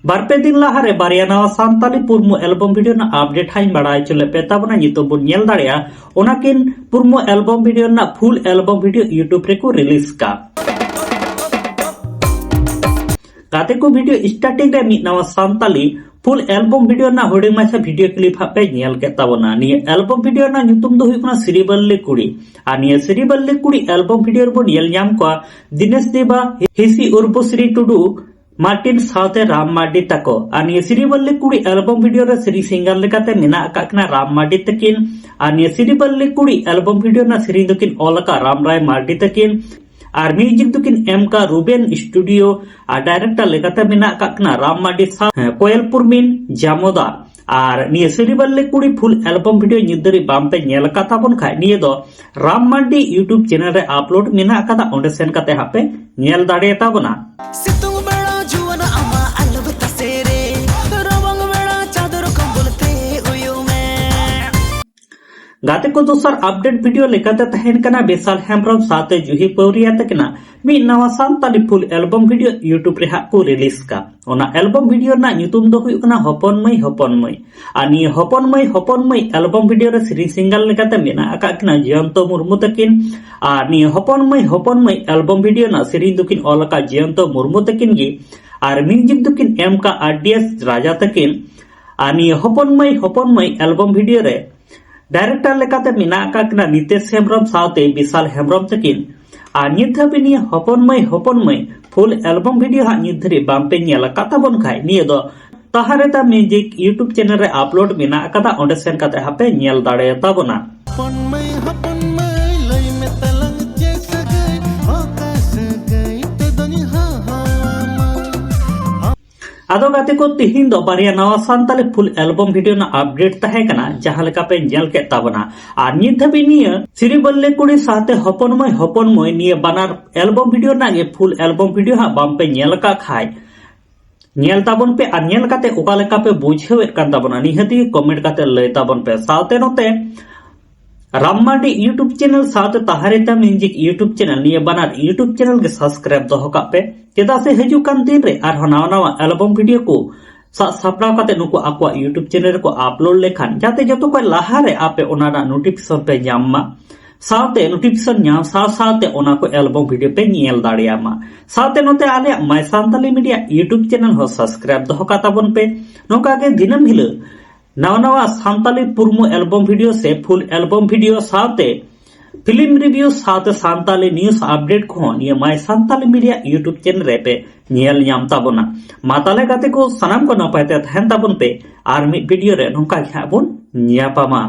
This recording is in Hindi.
बारपे दिन लाहारे बारिया नवा सान्ताली पुरमु एल्बम वीडियो ना अपडेट हाई बड़ाई चले पेताबना नितो बुन नेल दाड़ेया ओनाकिन पुरमु एल्बम वीडियो ना फुल एल्बम वीडियो यूट्यूब रे को रिलीज का गाते को वीडियो स्टार्टिंग रे मी नवा सान्ताली फुल एल्बम वीडियो ना हुडी माछा वीडियो क्लिप हापे नेल के ताबना निये एल्बम वीडियो ना nyutum do huyukna Siribally Kudi ar niye Siribally Kudi album video रो नेल ᱧᱟᱢ को दिनेश देवा हिसी उर्बश्री टुडू मार्टिन साउथे राम मार्डी तको आनिये सिरिबल्ली कुड़ी एल्बम वीडियो रे सिरी सिंगर लेकाते मेना काकना राम मार्डी तकिन आनिये सिरिबल्ली कुड़ी एल्बम वीडियो ना सिरी दुकिन ओलका राम राय मार्डी तकिन आर म्यूजिक दुकिन एम का रूबेन स्टूडियो आर डायरेक्टर लेकाते मेना काकना राम मार्डी सा कोयलपुर मिन जामोदा आर निये सिरिबल्ली कुड़ी फुल एल्बम वीडियो निदरी बामपे नेल काता बन खाय निये दो राम मार्डी यूट्यूब चैनल रे अपलोड मेना काता ओंडे सेन काते हापे नेल दाड़ेता बना गाते को दोसर अपडेट वीडियो लेकाते तहन कना बेसाल हेम्ब्रम साथे जुही पौरिया तकना मी नवा सान्ताली फुल एल्बम वीडियो यूट्यूब रे हाक को रिलीज का ओना एल्बम वीडियो ना nyutum दो हुयुकना हपन मई आनी हपन मई एल्बम वीडियो रे सिरी सिंगल लेकाते मेना आकाकना जयंतो मुर्मू तकिन आनी हपन मई एल्बम वीडियो ना सिरी दुकिन ओलका जयंतो मुर्मू तकिन गी आर म्यूजिक दुकिन एम का आरडीएस राजा तकिन आनी हपन मई एल्बम वीडियो रे डायरेक्टर लेकाते मेना काकना नितेश हेम्ब्रम साथे विशाल हेम्ब्रम तकिन आर नित हाबि निये हपन मई फुल एल्बम वीडियो हा नित धरि बामपे नेल काता बन खाय निये दो ताहारेता म्यूजिक यूट्यूब चैनल रे अपलोड मेना काता ओंडे सेन काते हापे नेल दाड़े ताबना आदो गाते को तिहिन दो बारिया नवा सान्ताली फुल एल्बम वीडियो ना अपडेट तहे कना जहां लेका पे नेल के ताबना आर नित धाबि निये सिरिबल्ली कुड़ी साथे हपन मई निये बानार एल्बम वीडियो ना गे फुल एल्बम वीडियो हा बाम पे नेल का खाय नेल ताबन पे आर नेल काते ओका लेका पे बुझेवेत कान ताबना निहति कमेंट काते लय ताबन पे साथे नोते राम मार्डी यूट्यूब चैनल साथ ताहारेता म्यूजिक यूट्यूब चैनल निये बानार यूट्यूब चैनल के सब्सक्राइब दोहो का पे चेदा से हजुकान दिन रे आर नवा एल्बम वीडियो को सापड़ाव काते नुको आकवा यूट्यूब चैनल को अपलोड लेखान जाते जतो को लाहारे आपे ओनाना नोटिफिकेशन पे ᱧᱟᱢ मा साथे नोटिफिकेशन ᱧᱟᱢ साथे ओना को एल्बम वीडियो पे नेल दाड़िया मा साथे नोते आले माय सान्ताली मीडिया यूट्यूब चैनल हो सब्सक्राइब दोहो का ताबन पे नोका के दिनम हिलो नवा सान्ताली पुरमु एल्बम वीडियो से फुल एल्बम वीडियो साथे फिल्म रिव्यू साथे सान्ताली न्यूज अपडेट को निये माय सान्ताली मीडिया यूट्यूब चैनल रे पे नेल ᱧᱟᱢ ताबना माताले गाते को सनाम को नपायते तहन ताबन पे आर मिड वीडियो रे नोका हाबुन ᱧᱟᱯᱟᱢᱟ।